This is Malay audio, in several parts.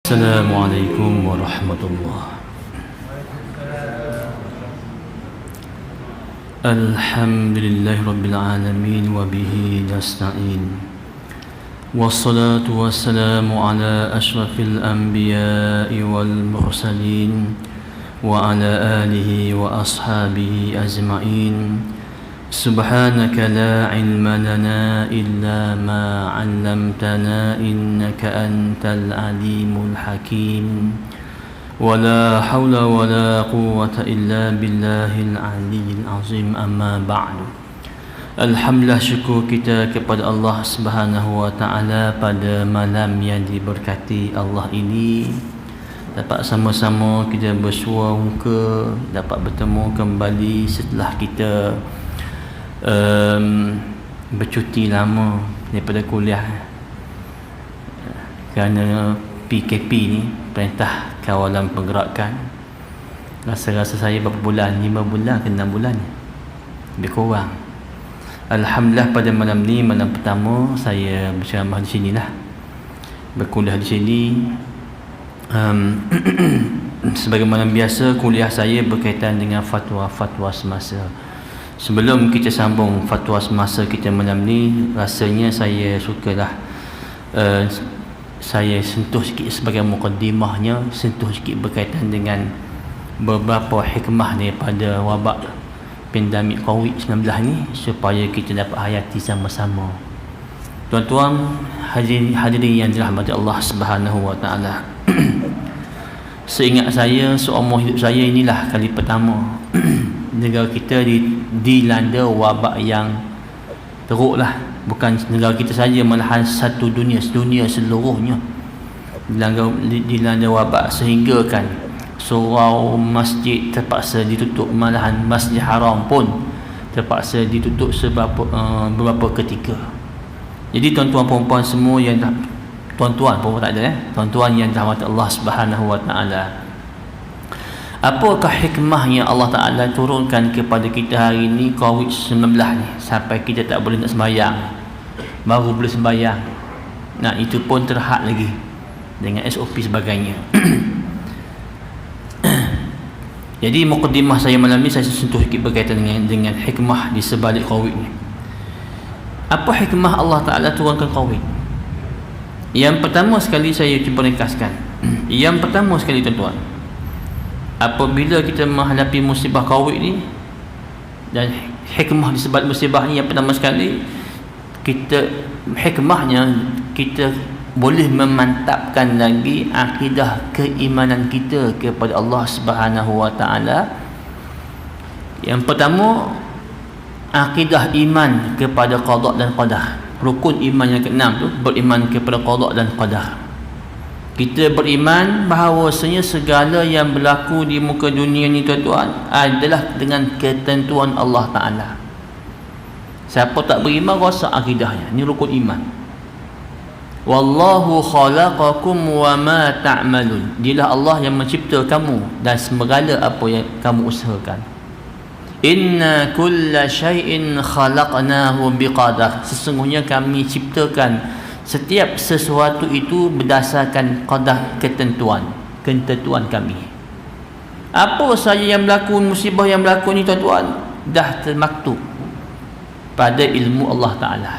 السلام عليكم ورحمة الله. الحمد لله رب العالمين وبه نستعين، والصلاة والسلام على أشرف الأنبياء والمرسلين وعلى آله وأصحابه أجمعين. سبحانك لا علم لنا إلا ما علمتنا إنك أنت العليم الحكيم، ولا حول ولا قوة إلا بالله العلي العظيم. أما بعد, Alhamdulillah, syukur kita kepada Allah Subhanahu wa Ta'ala pada malam yang diberkati Allah ini, dapat sama-sama kita bersua muka, dapat bertemu kembali setelah kita bercuti lama daripada kuliah kerana PKP ni, Perintah Kawalan Pergerakan. Rasa-rasa saya berapa bulan, 5 bulan ke 6 bulan, lebih kurang. Alhamdulillah, pada malam ni, malam pertama saya berceramah di sinilah, berkuliah di sini. Sebagaimana biasa, kuliah saya berkaitan dengan fatwa-fatwa semasa. Sebelum kita sambung fatwa semasa kita malam ni, rasanya saya sukalah saya sentuh sikit sebagai mukaddimahnya, sentuh sikit berkaitan dengan beberapa hikmah daripada wabak pandemik COVID-19 ni, supaya kita dapat hayati sama-sama. Tuan-tuan hadirin yang dirahmati Allah Subhanahu wa Ta'ala, seingat saya, seumur hidup saya inilah kali pertama negara kita dilanda wabak yang teruk lah. Bukan negara kita saja, malahan satu dunia seluruhnya dilanda wabak, sehingga kan surau masjid terpaksa ditutup, malahan Masjid Haram pun terpaksa ditutup beberapa ketika. Jadi tuan-tuan perempuan semua yang tuan-tuan perempuan tak ada, tuan-tuan yang dirahmati Allah Subhanahu wa Ta'ala, apakah hikmahnya Allah Ta'ala turunkan kepada kita hari ini COVID-19 ni, sampai kita tak boleh nak sembahyang, baru boleh sembahyang. Nah, itu pun terhad lagi dengan SOP sebagainya. Jadi mukaddimah saya malam ni, saya sentuh sikit berkaitan dengan hikmah di sebalik COVID ni. Apa hikmah Allah Ta'ala turunkan COVID? Yang pertama sekali saya cuba ringkaskan. Yang pertama sekali, tuan-tuan, apabila kita menghadapi musibah COVID ni, dan hikmah di sebalik musibah ni, yang pertama sekali, hikmahnya kita boleh memantapkan lagi akidah keimanan kita kepada Allah Subhanahu wa Ta'ala. Yang pertama, akidah iman kepada qada dan qadar. Rukun iman yang keenam tu, beriman kepada qada dan qadar. Kita beriman bahawasanya segala yang berlaku di muka dunia ni, tuan-tuan, adalah dengan ketentuan Allah Ta'ala. Siapa tak beriman, rosak akidahnya. Ini rukun iman. Wallahu khalaqakum wa ma ta'malun. Dialah Allah yang mencipta kamu dan segala apa yang kamu usahakan. Inna kulla syai'in khalaqnahu biqadar. Sesungguhnya kami ciptakan setiap sesuatu itu berdasarkan qadar, ketentuan kami. Apa saja yang berlaku, musibah yang berlaku ni, tuan-tuan, dah termaktub pada ilmu Allah Ta'ala,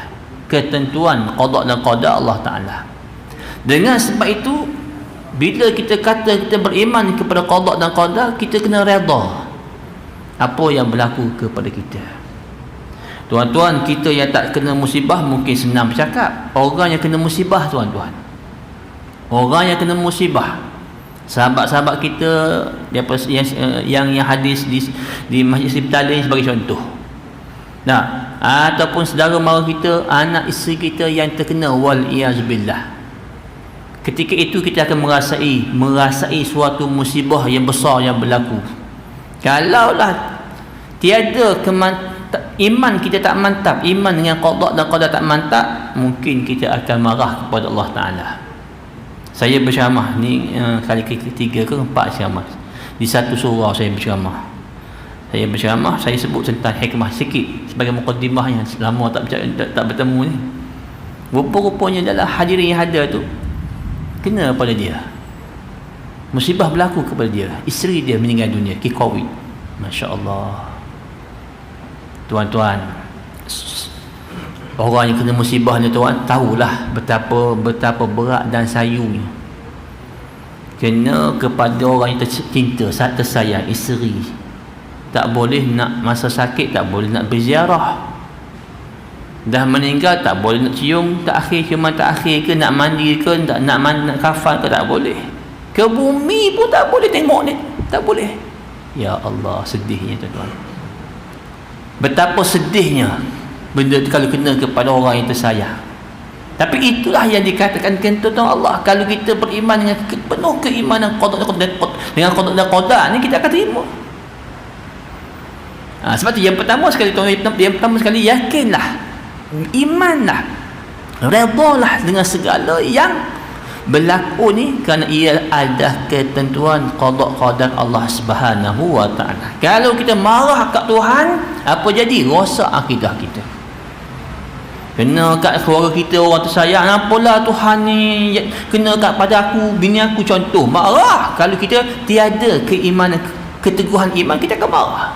ketentuan qada dan qadar Allah Ta'ala. Dengan sebab itu, bila kita kata kita beriman kepada qada dan qadar, kita kena redha apa yang berlaku kepada kita. Tuan-tuan, kita yang tak kena musibah mungkin senang bercakap. Orang yang kena musibah, tuan-tuan, orang yang kena musibah, sahabat-sahabat kita yang hadis di Masjid Sibtalin sebagai contoh. Nah, ataupun saudara mara kita, anak isteri kita yang terkena, wal iyazbillah. Ketika itu kita akan merasai suatu musibah yang besar yang berlaku. Kalaulah tiada iman kita tak mantap, iman dengan qada dan qadar tak mantap, mungkin kita akan marah kepada Allah Ta'ala. Saya berceramah ni kali ketiga ke empat ceramah di satu surau. Saya berceramah, saya sebut tentang hikmah sikit sebagai mukaddimahnya. Lama tak bertemu ni. Rupa-rupanya dalam hadirin yang ada tu kena pada dia. Musibah berlaku kepada dia, isteri dia meninggal dunia, COVID. Masya Allah. Tuan-tuan, orang yang kena musibah ni tuan, tahulah betapa berat dan sayunya. Kena kepada orang yang tercinta, tersayang, isteri. Tak boleh nak masa sakit, tak boleh nak berziarah. Dah meninggal tak boleh nak cium ciuman terakhir ke, nak mandi ke, nak kafan ke, tak boleh. Ke bumi pun tak boleh tengok ni, tak boleh. Ya Allah, sedihnya tuan-tuan. Betapa sedihnya benda kalau kena kepada orang yang tersayang. Tapi itulah yang dikatakan tuan Allah, kalau kita beriman dengan penuh keimanan dengan qada dan qadar ni, kita akan terima. Sebab tu yang pertama sekali yakinlah, imanlah, redalah dengan segala yang berlaku ni, kerana ia ada ketentuan qada qadar Allah Subhanahu wa taala. Kalau kita marah kat Tuhan, apa jadi? Rosak akidah kita. Kena kat keluarga kita orang tersayang, apalah Tuhan ni kena kat pada aku, bini aku contoh, marah. Kalau kita tiada keimanan, keteguhan iman, kita akan marah.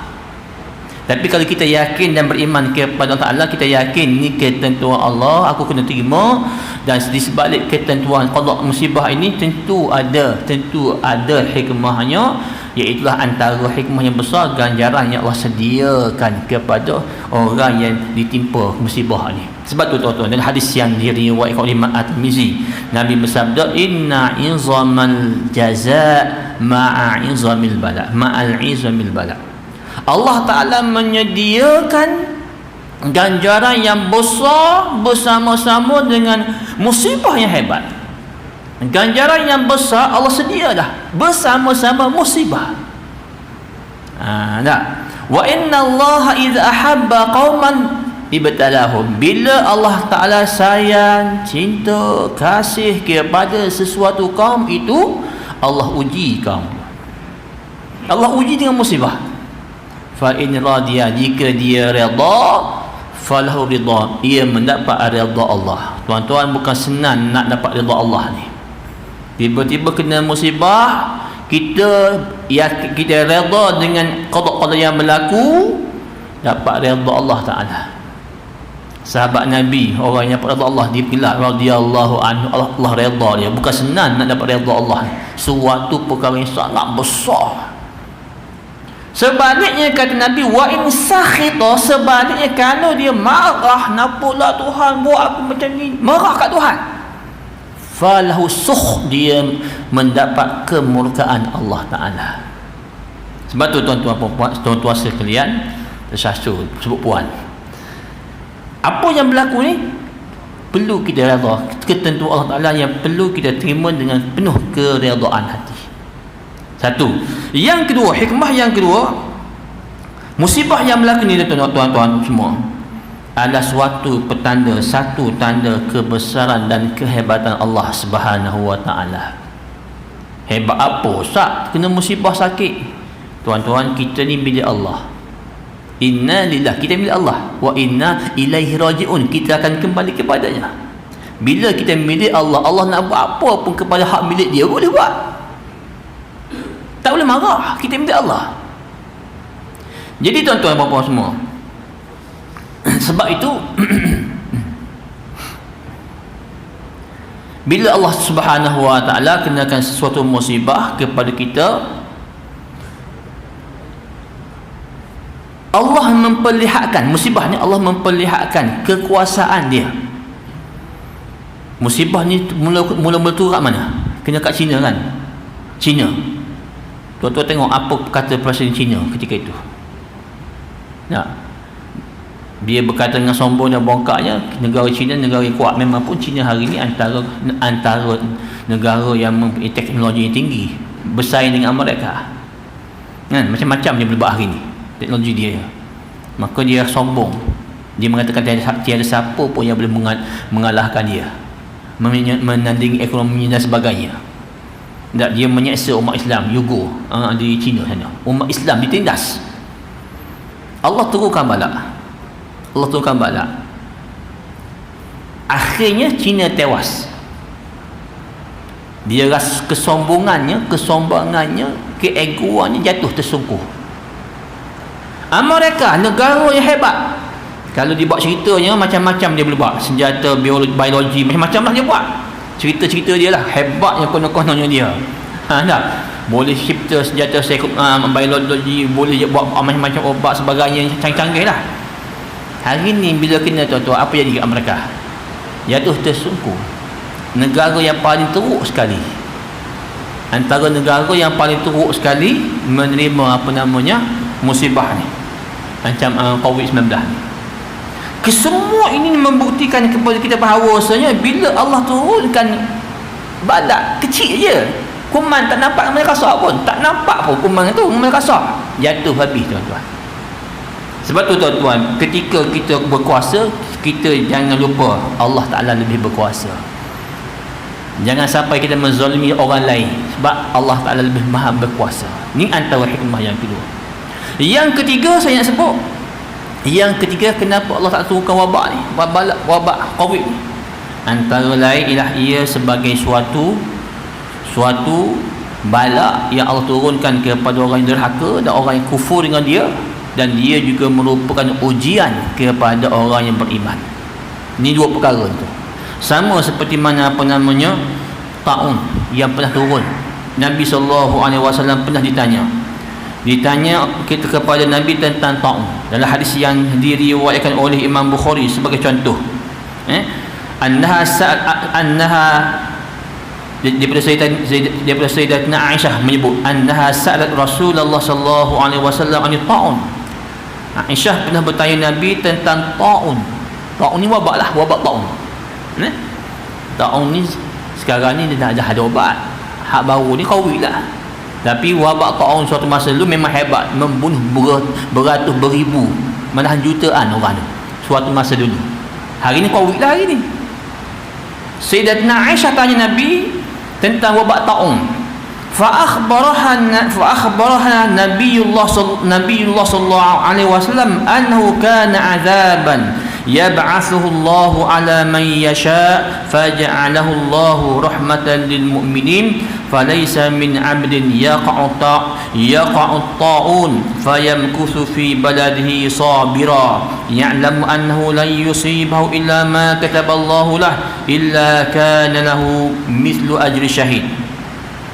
Tapi kalau kita yakin dan beriman kepada Allah Ta'ala, kita yakin ni ketentuan Allah, aku kena terima, dan di sebalik ketentuan qada musibah ini tentu ada hikmahnya, iaitu antara hikmah yang besar, ganjaran yang Allah sediakan kepada orang yang ditimpa musibah ini. Sebab tu tuan-tuan, dalam hadis yang diriwayatkan oleh Imam At-Tirmizi, Nabi bersabda, inna izamal jazaa ma'a izamil bala, ma'al izamil bala. Allah Ta'ala menyediakan ganjaran yang besar bersama-sama dengan musibah yang hebat. Ganjaran yang besar Allah sedialah bersama-sama musibah. Wa inna Allah idza ahabba qauman ibtalahum. Bila Allah Ta'ala sayang, cinta, kasih kepada sesuatu kaum itu, Allah uji kaum. Allah uji dengan musibah. Fa in radiya, jika dia redha, falahu ridha, ia mendapat redha Allah. Tuan-tuan, bukan senang nak dapat redha Allah ni. Tiba-tiba kena musibah, kita redha dengan qada-qada yang berlaku, dapat redha Allah Ta'ala. Sahabat Nabi, orang yang dapat redha Allah, dipilah radhiyallahu anhu, Allah redha dia. Bukan senang nak dapat redha Allah, suatu perkara yang sangat besar. Sebaliknya kata Nabi, wa in sakhita, sebaliknya kalau dia marah, nampaklah Tuhan buat aku macam ni, marah kat Tuhan, falahu sukh, dia mendapat kemurkaan Allah Ta'ala. Sebab tu tuan-tuan sekalian, tersasul sebut puan, apa yang berlaku ni perlu kita redha, ketentuan Allah Ta'ala yang perlu kita terima dengan penuh keredaan hati. Satu. Yang kedua, hikmah yang kedua, musibah yang berlaku ni tuan-tuan semua adalah satu tanda kebesaran dan kehebatan Allah Subhanahu wa taala. Hebat apa Ustaz kena musibah sakit? Tuan-tuan, kita ni milik Allah. Inna lillah, kita milik Allah, wa inna ilaihi raji'un, kita akan kembali kepadanya. Bila kita milik Allah, Allah nak buat apa pun kepada hak milik dia boleh buat. Tak boleh marah, kita milik Allah. Jadi tuan-tuan dan puan-puan semua, sebab itu bila Allah Subhanahu wa taala kenakan sesuatu musibah kepada kita, Allah memperlihatkan musibah ni, Allah memperlihatkan kekuasaan dia. Musibah ni mula-mula turun kat mana? Kena kat China kan? China. Tuan-tuan tengok apa kata Presiden China ketika itu. Nah, dia berkata dengan sombong dan bongkaknya, negara China negara yang kuat. Memang pun China hari ini antara negara yang mempunyai teknologi yang tinggi, bersaing dengan Amerika kan, macam-macam dia boleh buat hari ini teknologi dia. Maka dia sombong, dia mengatakan tiada siapa pun yang boleh mengalahkan dia, menandingi ekonomi dan sebagainya. Tak, dia menyeksa umat Islam di China sana. Umat Islam ditindas. Allah turunkan bala. Akhirnya China tewas. Dia rasa kesombongannya, keegoannya jatuh tersungkur. Amerika, negara yang hebat. Kalau dibuat ceritanya macam-macam dia boleh buat. Senjata, biologi, macam-macam lah dia buat. Cerita-cerita dia lah, hebatnya konon-kononnya dia. Tak? Boleh cipta senjata biologi, boleh buat macam-macam obat sebagainya, canggih-canggih lah. Hari ni bila kena tuan-tuan, apa jadi kat Amerika? Jatuh tersungkur. Negara yang paling teruk sekali, antara negara yang paling teruk sekali menerima musibah ni, macam COVID-19 ni. Kesemua ini membuktikan kepada kita bahawasanya bila Allah turunkan balak kecil je, kuman tak nampak mereka kasar pun, tak nampak pun kuman tu mereka kasar, jatuh habis tuan-tuan. Sebab tu tuan-tuan, ketika kita berkuasa, kita jangan lupa Allah Ta'ala lebih berkuasa. Jangan sampai kita menzalimi orang lain, sebab Allah Ta'ala lebih maha berkuasa. Ni antara hikmah yang kedua. Yang ketiga saya nak sebut, yang ketiga, kenapa Allah Ta'ala turunkan wabak ni, wabak COVID ni? Antara lain ialah ia sebagai suatu bala yang Allah turunkan kepada orang yang derhaka dan orang yang kufur dengan dia, dan dia juga merupakan ujian kepada orang yang beriman. Ini dua perkara tu. Sama seperti mana taun yang pernah turun. Nabi SAW pernah ditanya kita kepada Nabi tentang taun. Dalam hadis yang diriwayatkan oleh Imam Bukhari sebagai contoh, annaha daripada Sayyidatina Aisyah menyebut annaha sa'alat Rasulullah sallallahu alaihi wasallam an taun. Aisyah pernah bertanya Nabi tentang taun. Taun ni wabak lah, wabak taun. Taun ni sekarang ni dah ada obat. Hak baru ni COVID lah. Tapi wabak taun suatu masa dulu memang hebat, membunuh beratus beribu, malahan jutaan orang tu suatu masa dulu. Hari ni COVID lah hari ni. Sayyidatina Aisyah tanya Nabi tentang wabak taun. فأخبرها نبي الله صلى الله عليه وسلم أنه كان عذابا يبعثه الله على من يشاء فجعله الله رحمة للمؤمنين فليس من عبد يقع الطاعون فيمكث في بلده صابرا يعلم أنه لن يصيبه إلا ما كتب الله له إلا كان له مثل أجر شهيد.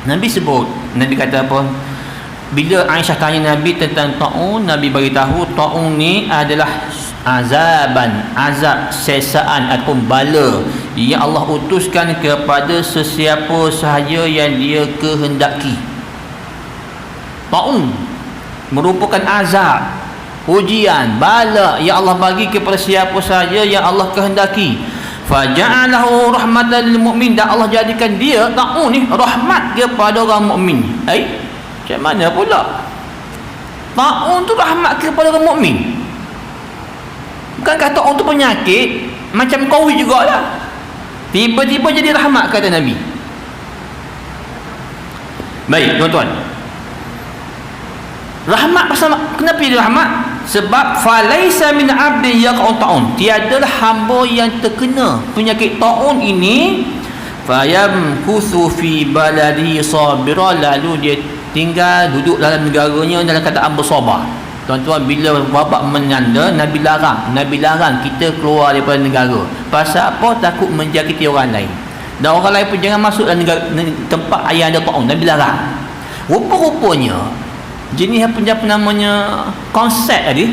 Nabi sebut, Nabi kata apa? Bila Aisyah tanya Nabi tentang taun, Nabi beritahu taun ni adalah azab sesaan ataupun bala yang Allah utuskan kepada sesiapa sahaja yang dia kehendaki. Taun merupakan azab, ujian, bala yang Allah bagi kepada siapa sahaja yang Allah kehendaki. Faja'alahu rahmatan lil mu'min, dan Allah jadikan dia taun ni rahmat kepada orang mukmin. Macam mana pula taun tu rahmat kepada orang mukmin? Bukankah taun tu penyakit macam COVID jugalah? Tiba-tiba jadi rahmat, kata Nabi. Baik tuan-tuan, rahmat pasal kenapa dia rahmat? Sebab falaisa min 'abdin yaqa'u ta'un, tiadalah hamba yang terkena penyakit taun ini fayamkuthu fi baladi sabira, lalu dia tinggal duduk dalam negaranya dalam keadaan bersabar. Tuan-tuan, bila wabak melanda, Nabi larang kita keluar daripada negara. Pasal apa? Takut menjangkiti orang lain, dan orang lain pun jangan masuk dalam tempat yang ada taun. Nabi larang. Rupa-rupanya jenis apa namanya konsep tadi,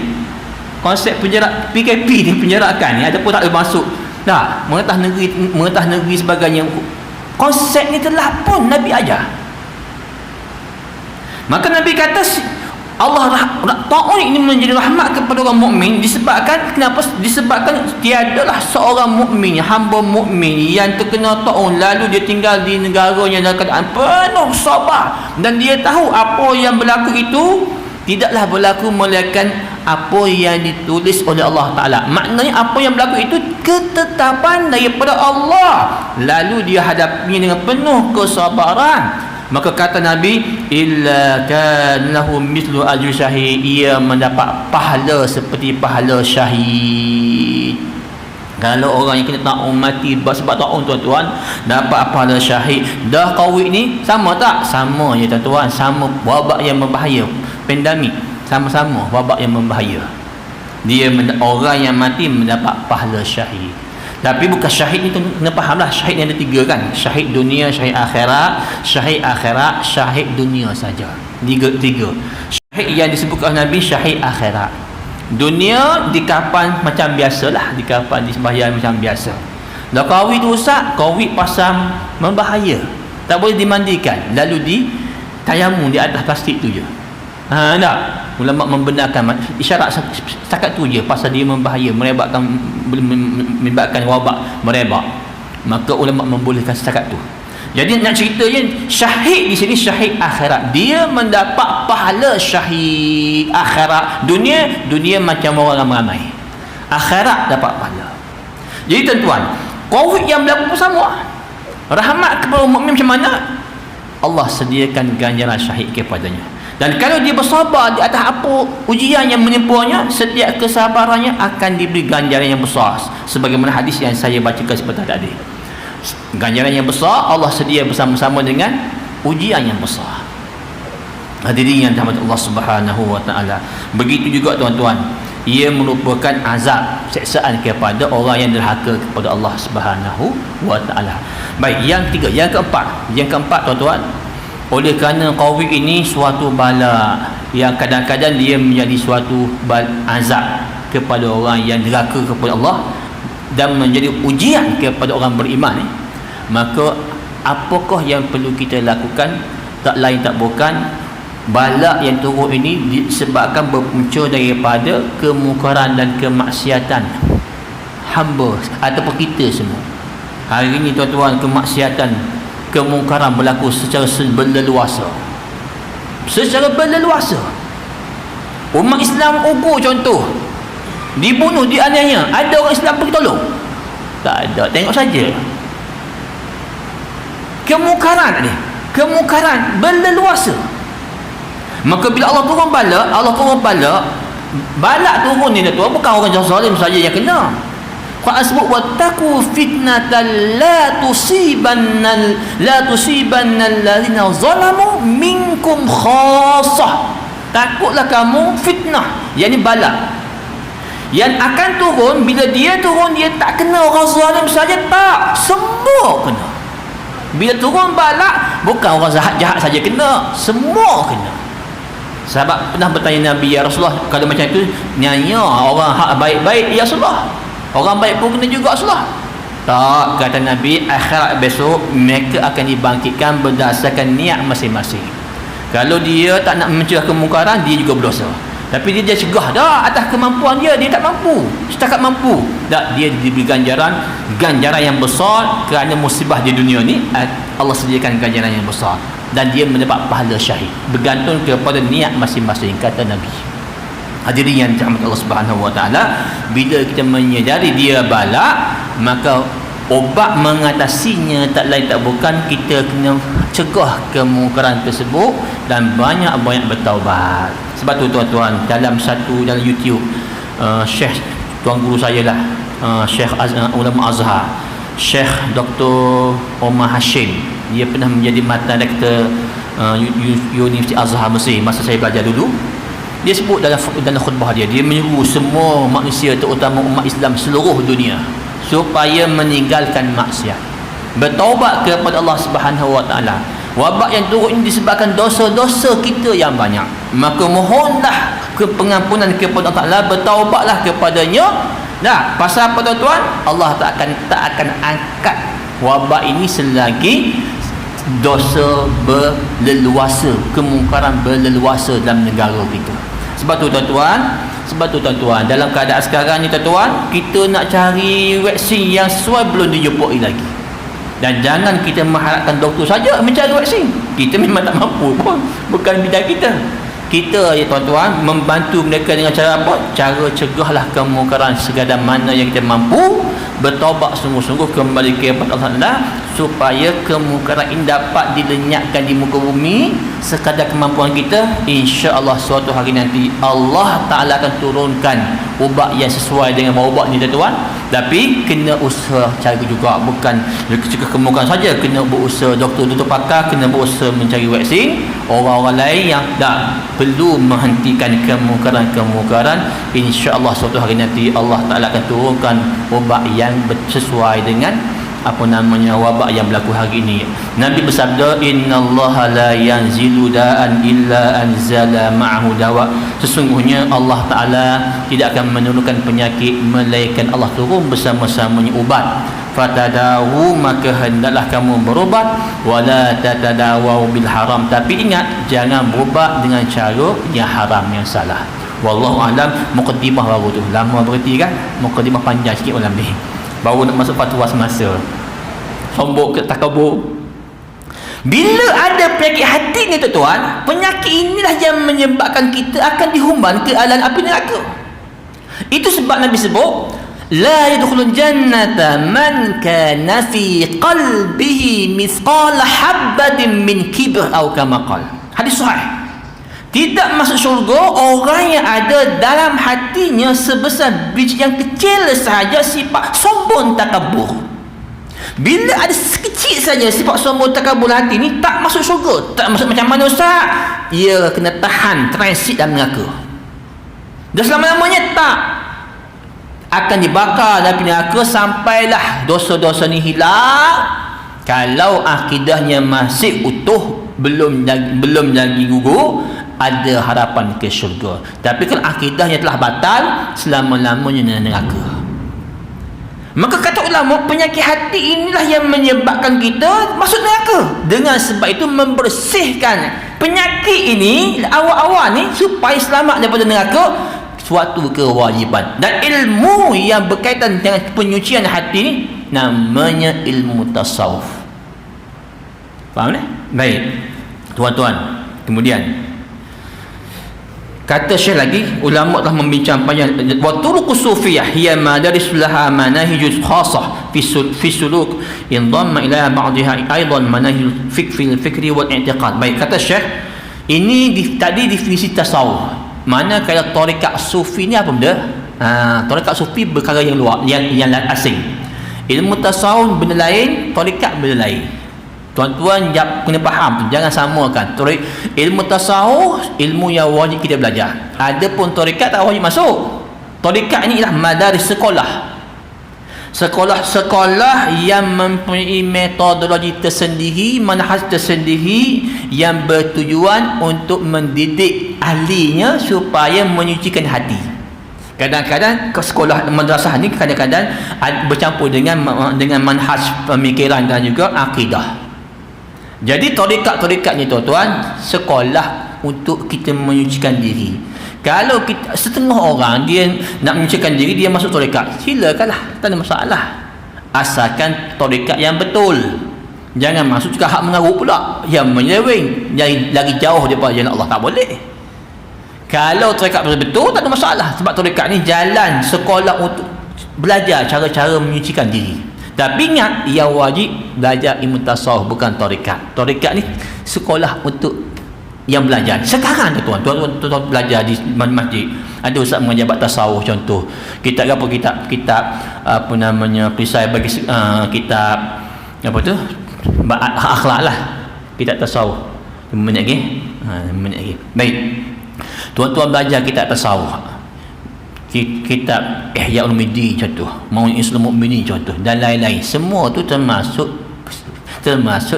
konsep penjara PKP ni, penjarakan ni, ada pun tak boleh masuk dah, mengetah negeri sebagainya. Konsep ni telah pun Nabi ajar. Maka Nabi kata Allah taun ini menjadi rahmat kepada orang mukmin disebabkan kenapa? Disebabkan tiadalah seorang mukmin, hamba mukmin yang terkena taun lalu dia tinggal di negaranya dalam keadaan penuh sabar, dan dia tahu apa yang berlaku itu tidaklah berlaku melainkan apa yang ditulis oleh Allah Ta'ala. Maknanya apa yang berlaku itu ketetapan daripada Allah, lalu dia hadapinya dengan penuh kesabaran. Maka kata Nabi, illa kanahu mithlu ajri syahid, ia mendapat pahala seperti pahala syahid. Kalau orang yang kena ta'un mati sebab ta'un tuan-tuan dapat pahala syahid. Dah Covid ni sama tak? Sama je tuan-tuan, sama wabak yang berbahaya, pandemik, sama-sama wabak yang berbahaya. Dia orang yang mati mendapat pahala syahid. Tapi bukan syahid ni kena faham lah, syahid ni ada 3 kan, syahid dunia, syahid akhirat, syahid dunia saja. 3. Syahid yang disebutkan Nabi syahid akhirat. Dunia di kapan macam biasalah, di kapan di sembahyang macam biasa. Dah Covid tu rosak, Covid pasang membahaya, tak boleh dimandikan, lalu di tayamum di atas plastik tu je. Tak, ulama membenarkan isyarat setakat tu je, pasal dia membahaya, menyebabkan wabak merebak, maka ulama membolehkan setakat tu. Jadi nak cerita je, syahid di sini syahid akhirat, dia mendapat pahala syahid akhirat. Dunia macam orang ramai, akhirat dapat pahala. Jadi tuan-tuan, Covid yang berlaku sama, rahmat kepada umat mukmin macam mana? Allah sediakan ganjaran syahid kepadanya. Dan kalau dia bersabar di atas apa ujian yang menimpanya, setiap kesabarannya akan diberi ganjaran yang besar, sebagaimana hadis yang saya bacakan sebentar tadi. Ganjaran yang besar Allah sedia bersama-sama dengan ujian yang besar. Hadirin yang dirahmati Allah Subhanahu wa taala. Begitu juga tuan-tuan, ia merupakan azab, siksaan kepada orang yang derhaka kepada Allah Subhanahu wa taala. Baik, yang ketiga, yang keempat tuan-tuan, oleh kerana Covid ini suatu bala yang kadang-kadang dia menjadi suatu azab kepada orang yang derhaka kepada Allah dan menjadi ujian kepada orang beriman, maka apakah yang perlu kita lakukan? Tak lain tak bukan, bala yang turun ini disebabkan berpunca daripada kemungkaran dan kemaksiatan hamba ataupun kita semua. Hari ini tuan-tuan, kemaksiatan, kemungkaran berlaku secara berleluasa. Umat Islam ugur contoh, dibunuh, dianiaya, ada orang Islam pergi tolong? Tak ada, tengok saja. Kemungkaran berleluasa. Maka bila Allah turun bala turun ni tuan, bukan orang zalim saja yang kena. Quran sebut wattaqu fitnatan la tusibanna allazina zalamu minkum khassah. Takutlah kamu fitnah, yakni bala yang akan turun. Bila dia turun, dia tak kena orang zalim saja, tak, semua kena. Bila turun bala, bukan orang jahat saja kena, semua kena. Sahabat pernah bertanya Nabi, ya Rasulullah, kalau macam itu nyanyi orang hak baik-baik, ya Rasulullah, orang baik pun kena juga Rasulullah? Tak, kata Nabi, akhirat besok mereka akan dibangkitkan berdasarkan niat masing-masing. Kalau dia tak nak mencegah kemungkaran, dia juga berdosa. Tapi dia cegah dah atas kemampuan dia tak mampu, setakat mampu. Tak, dia diberi ganjaran yang besar kerana musibah di dunia ni. Allah sediakan ganjaran yang besar dan dia mendapat pahala syahid, bergantung kepada niat masing-masing, kata Nabi. Hadirin yang dirahmati Allah Subhanahu wa taala, bila kita menyedari dia bala, maka obat mengatasinya tak lain tak bukan kita kena cegah kemungkaran tersebut dan banyak-banyak bertaubat. Sebab tu tuan-tuan, dalam YouTube, Syekh tuan guru saya lah, Syekh ulama Azhar, Syekh Dr. Omar Hashim, dia pernah menjadi matan rektor Universiti Azhar Mesir masa saya belajar dulu. Dia sebut dalam khutbah dia menyuruh semua manusia, terutama umat Islam seluruh dunia, supaya meninggalkan maksiat, bertaubat kepada Allah Subhanahu wa taala. Wabak yang turun ini disebabkan dosa-dosa kita yang banyak, maka mohonlah pengampunan kepada Allah Taala, bertaubatlah kepadanya. Nah, pasal apa tuan-tuan? Allah tak akan angkat wabak ini selagi dosa berleluasa, kemungkaran berleluasa dalam negara kita. Sebab tu tuan-tuan, dalam keadaan sekarang ni tuan-tuan, kita nak cari vaksin yang sesuai belum dijumpai lagi. Dan jangan kita mengharapkan doktor saja mencari vaksin. Kita memang tak mampu pun, bukan bidang kita. Kita ya tuan-tuan, membantu mereka dengan cara apa? Cara cegahlah kemungkaran sekadar mana yang kita mampu, bertaubat sungguh-sungguh kembali kepada Allah, supaya kemungkaran ini dapat dilenyapkan di muka bumi sekadar kemampuan kita. Insya-Allah suatu hari nanti Allah Taala akan turunkan ubat yang sesuai dengan ubat ni tuan-tuan, Tapi kena usaha cari juga, bukan kemukan saja, kena berusaha. Doktor tutup pakar kena berusaha mencari vaksin. Orang-orang lain yang tak perlu menghentikan kemukaran-kemukaran, insya-Allah suatu hari nanti Allah Taala akan turunkan ubat yang sesuai dengan wabak yang berlaku hari ini. Nabi bersabda, innallaha la yanzilu da'an illa anzala ma'ahu dawa. Sesungguhnya Allah Ta'ala tidak akan menurunkan penyakit melainkan Allah turun bersama-samanya ubat. Fatadawu, maka hendaklah kamu berubat, wala tatadawu bil haram. Tapi ingat, jangan berubat dengan cara yang haram, yang salah. Wallahu a'lam. Muqaddimah baru tu, lama berhenti kan, muqaddimah panjang sikit malam ni, baru nak masuk fatwa semasa. Sombong ke takabur. Bila ada penyakit hati ni tuan-tuan, penyakit inilah yang menyebabkan kita akan dihumban ke alam api neraka. Itu sebab Nabi sebut, la yadkhulul jannata man kana fi qalbihi mithqala habatin min kibr atau kama qala. Hadis sahih. Tidak masuk syurga orang yang ada dalam hatinya sebesar biji yang kecil sahaja sifat sombong takabur. Bila ada sekecil saja sifat sombong takabur hati ni, tak masuk syurga. Tak masuk macam mana Ustaz? Ia kena tahan transit dalam neraka. Dan selama-lamanya tak akan dibakar dalam neraka sampailah dosa-dosa ni hilang. Kalau akidahnya masih utuh, belum lagi gugur, ada harapan ke syurga. Tapi kalau akidahnya telah batal, selama-lamanya neraka. Maka kata ulama, penyakit hati inilah yang menyebabkan kita masuk neraka. Dengan sebab itu membersihkan penyakit ini awal-awal ni supaya selamat daripada neraka, suatu kewajiban. Dan ilmu yang berkaitan dengan penyucian hati ni namanya ilmu tasawuf. Faham tak? Baik tuan-tuan, kemudian kata Syekh lagi, ulama telah membincang panjang, wa turuqus sufiyah hiya madaris laha manahijus khassah fi suluk indamma ila ba'dha aidan manahij fikri wal i'tiqad. Baik, kata Syekh, ini tadi definisi tasawuf. Mana kalau tarekat sufi ni apa benda? Tarekat sufi perkara yang luar, yang asing. Ilmu tasawuf benda lain, tarekat benda lain. Tuan-tuan kena faham, jangan samakan. Ilmu tasawuf, ilmu yang wajib kita belajar. Adapun tarekat tak wajib masuk. Tarekat ini ialah madaris sekolah. Sekolah yang mempunyai metodologi tersendiri, manhaj tersendiri yang bertujuan untuk mendidik ahlinya supaya menyucikan hati. Kadang-kadang ke sekolah madrasah ni kadang-kadang bercampur dengan manhaj pemikiran dan juga akidah. Jadi tarekat-tarekat ni tuan-tuan, sekolah untuk kita menyucikan diri. Kalau kita, setengah orang dia nak menyucikan diri, dia masuk tarekat, silakanlah, tak ada masalah, asalkan tarekat yang betul. Jangan masuk juga hak mengarut pula, yang menyeleweng, lagi jauh daripada jalan Allah, tak boleh. Kalau tarekat betul, tak ada masalah, sebab tarekat ni jalan sekolah untuk belajar cara-cara menyucikan diri. Tapi ingat, yang wajib belajar ilmu tasawuf, bukan tarekat. Tarekat ni sekolah untuk yang belajar. Sekarang tu tuan-tuan belajar di masjid, ada ustaz mengajar bab tasawuf contoh. Kitab perisai bagi kitab apa tu? Akhlak lah. Kitab tasawuf. 5 minit lagi. Baik. Tuan-tuan belajar kitab tasawuf. Kitab Ihya Ulumuddin contoh, Mau'izah Islam Mukminin contoh, dan lain-lain. Semua tu termasuk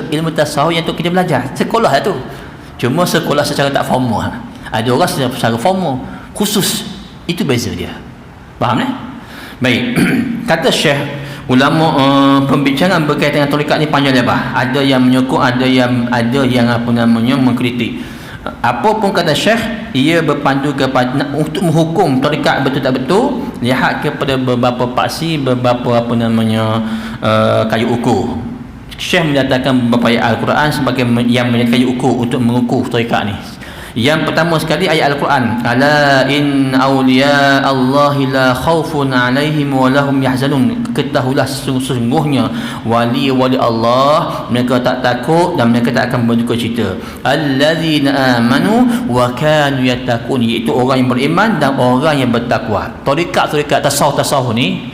ilmu tasawuf yang tu kita belajar. Sekolah lah tu. Cuma sekolah secara tak formal. Ada orang secara formal khusus. Itu beza dia. Faham tak? Baik. Kata Syekh, ulama pembicaraan berkaitan dengan tarekat ni panjang lebar. Ada yang menyokong, ada yang mengkritik. Apa pun kata Syekh, ia berpandu kepada untuk menghukum tarekat betul tak betul, lihat kepada beberapa paksi, beberapa kayu ukur. Syekh menyatakan beberapa ayat Al-Quran sebagai yang menjadi kayu ukur untuk mengukur tarekat ni. Yang pertama sekali ayat Al-Quran, ala in awliya Allahi la khawfun alaihim wa lahum yahzanun. Ketahuilah sesungguhnya wali-wali Allah, mereka tak takut dan mereka tak akan berduka cita. Allazina amanu wa kanu yattaqun, iaitu orang yang beriman dan orang yang bertakwa. Tarekat tasawuf ni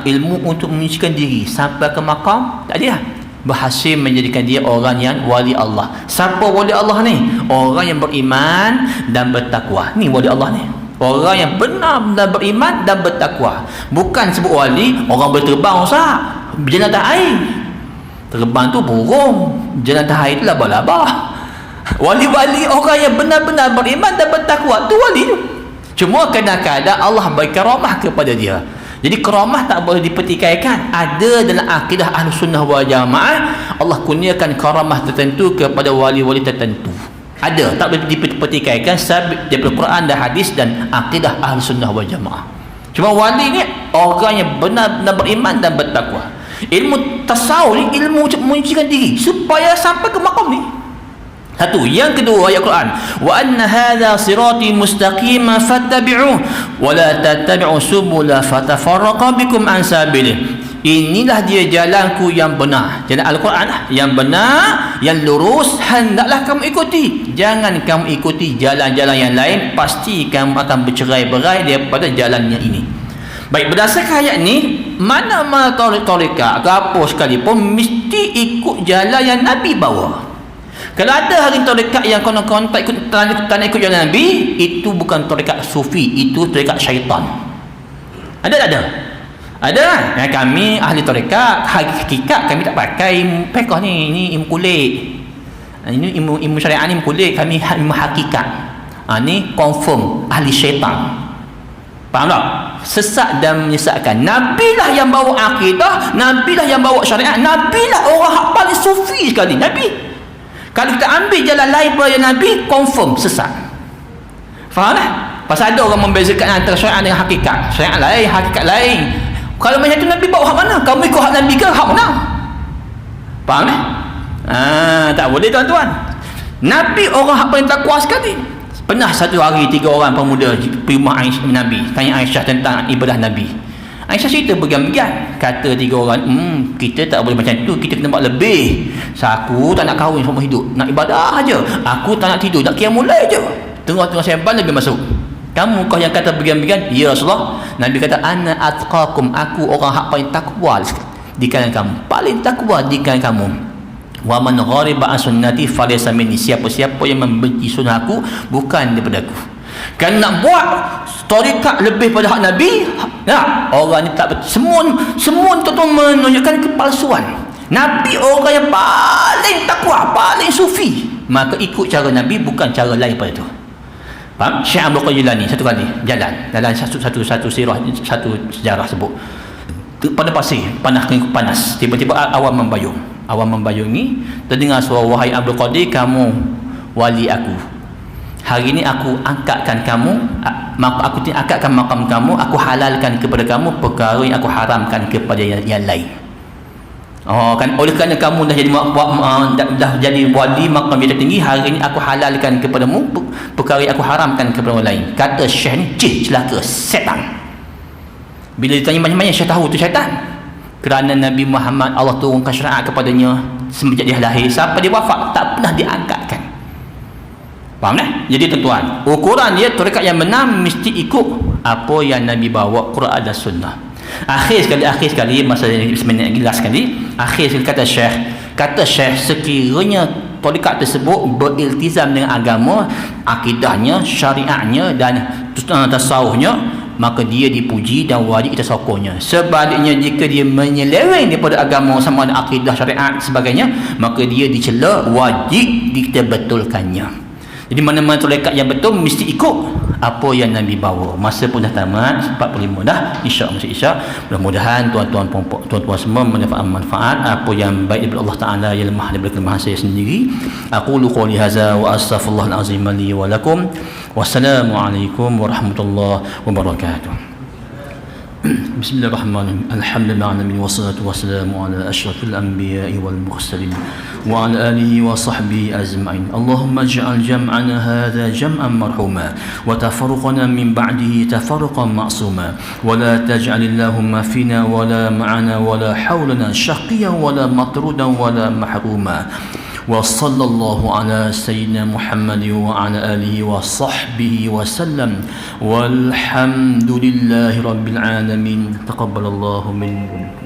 ilmu untuk menyucikan diri sampai ke makam, tak ada, berhasil menjadikan dia orang yang wali Allah. Siapa wali Allah ni? Orang yang beriman dan bertakwa. Ni wali Allah ni, orang yang benar-benar beriman dan bertakwa. Bukan sebut wali orang boleh terbang, Ustaz, berjalan atas air. Terbang tu burung, berjalan atas air tu labah-labah. Wali-wali orang yang benar-benar beriman dan bertakwa, tu wali tu. Cuma kadang-kadang Allah beri karamah kepada dia. Jadi karamah tak boleh dipertikaikan. Ada dalam akidah Ahlussunnah wal Jamaah, Allah kurniakan karamah tertentu kepada wali-wali tertentu. Ada, tak boleh dipertikaikan sabit daripada Quran dan hadis dan akidah Ahlussunnah wal Jamaah. Cuma wali ni orang yang benar-benar beriman dan bertakwa. Ilmu tasawuf ni ilmu untuk menyucikan diri supaya sampai ke makam ni. Satu. Yang kedua ayat Quran, wa anna hadha sirati mustaqima fattabi'uh wa la tattabi'u subula fatafarraqa bikum an sabilih. Inilah dia jalanku yang benar, jalan Al-Quran yang benar, yang lurus, hendaklah kamu ikuti. Jangan kamu ikuti jalan-jalan yang lain, pasti kamu akan bercerai-berai daripada jalannya ini. Baik, berdasarkan ayat ni, mana-mana tarekat ke apa sekalipun mesti ikut jalan yang Nabi bawa. Kalau ada hari tarekat yang konon-konon tak ikut jalan Nabi, itu bukan tarekat sufi, itu tarekat syaitan. Ada tak ada? Ada. Kami ahli tarekat hakikat, kami tak pakai fiqh ni. Ini ilmu kulit. Ini ilmu syariat ni ilmu kulit, kami ilmu hakikat. Ni confirm ahli syaitan. Faham tak? Sesat dan menyesatkan. Nabi lah yang bawa akidah, Nabi lah yang bawa syariat, Nabi lah orang hak paling sufi sekali, Nabi. Kalau kita ambil jalan lain pada Nabi, confirm sesat. Faham tak? Pasal ada orang membezakan antara syariat dengan hakikat. Syariat lain, hakikat lain. Kalau macam tu Nabi bawa hak mana? Kamu ikut hak Nabi ke hak mana? Faham tak? Tak boleh tuan-tuan. Nabi orang hak paling takwa sekali. Pernah satu hari 3 orang pemuda pergi rumah Nabi, tanya Aisyah tentang ibadah Nabi. Aisyah cerita bergan-bergan. Kata 3 orang, kita tak boleh macam tu, kita kena buat lebih. Aku tak nak kahwin seumur hidup, nak ibadah aja. Aku tak nak tidur, nak qiyamul lail je. Tengah-tengah seban Nabi masuk. Kamu kau yang kata bergan-bergan? Ya Rasulullah. Nabi kata, ana atqakum, aku orang hak paling takwa di kalangan kamu, paling takwa di kalangan kamu. Wa man ghariba an sunnati falaysa minni, siapa-siapa yang membenci sunnah aku bukan daripada aku. Kan nak buat tarekat lebih pada hak Nabi, orang ni tak betul. Semua tuan-tuan menunjukkan kepalsuan. Nabi orang yang paling takwa, paling sufi, maka ikut cara Nabi, bukan cara lain pada tu. Faham? Syekh Abdul Qadir Jilani satu kali jalan dalam satu sirah, satu sejarah sebut pada pasir, panas, tiba-tiba awan membayung ni terdengar suara, wahai Abdul Qadir, kamu wali aku. Hari ini aku angkatkan kamu, aku angkatkan makam kamu, aku halalkan kepada kamu perkara yang aku haramkan kepada yang lain. Kan oleh kerana kamu dah jadi wali makam yang tertinggi, hari ini aku halalkan kepadamu perkara yang aku haramkan kepada orang lain. Kata Syekh ni, celaka, setan. Bila ditanya macam mana Syekh tahu tu syaitan? Kerana Nabi Muhammad Allah turunkan syariat kepadanya semenjak dia lahir sampai dia wafat, tak pernah diangkatkan. Faham tak? Jadi tuan-tuan, ukuran dia tarekat yang benar mesti ikut apa yang Nabi bawa, Quran dan Sunnah. Akhir sekali masa ini sebenarnya jelas sekali. Akhir sekali kata Syekh, sekiranya tarekat tersebut beriltizam dengan agama, akidahnya, syariatnya dan tasawufnya, maka dia dipuji dan wajib kita sokonnya. Sebaliknya jika dia menyeleweng daripada agama sama ada akidah, syariat sebagainya, maka dia dicela, wajib kita betulkannya. Jadi mana-mana tarekat yang betul mesti ikut apa yang Nabi bawa. Masa pun dah tamat, 45 dah, insya-Allah masih isyak. Mudah-mudahan tuan-tuan semua mendapat manfaat apa yang baik daripada Allah Taala, yang lemah daripada kelemahan saya sendiri. Aqulu qouli hadza wa astaghfirullahal azim li wa lakum. Wassalamualaikum warahmatullahi wabarakatuh. Bismillahirrahmanirrahim. Alhamdulillahirabbil wassalatu wassalamu ala asyrafil anbiya'i wal mursalin wa ala alihi wa sahbihi ajma'in. Allahumma ij'al jam'ana hadha jam'an marhuma wa tafarruqana min ba'dihi tafarruqan ma'suma wa la taj'al Allahumma fina wa la ma'ana wa la hawlana shaqiyyan wa la matrudan wa la mahruma. وصلى الله على سيدنا محمد وعلى آله وصحبه وسلم والحمد لله رب العالمين. تقبل الله منكم.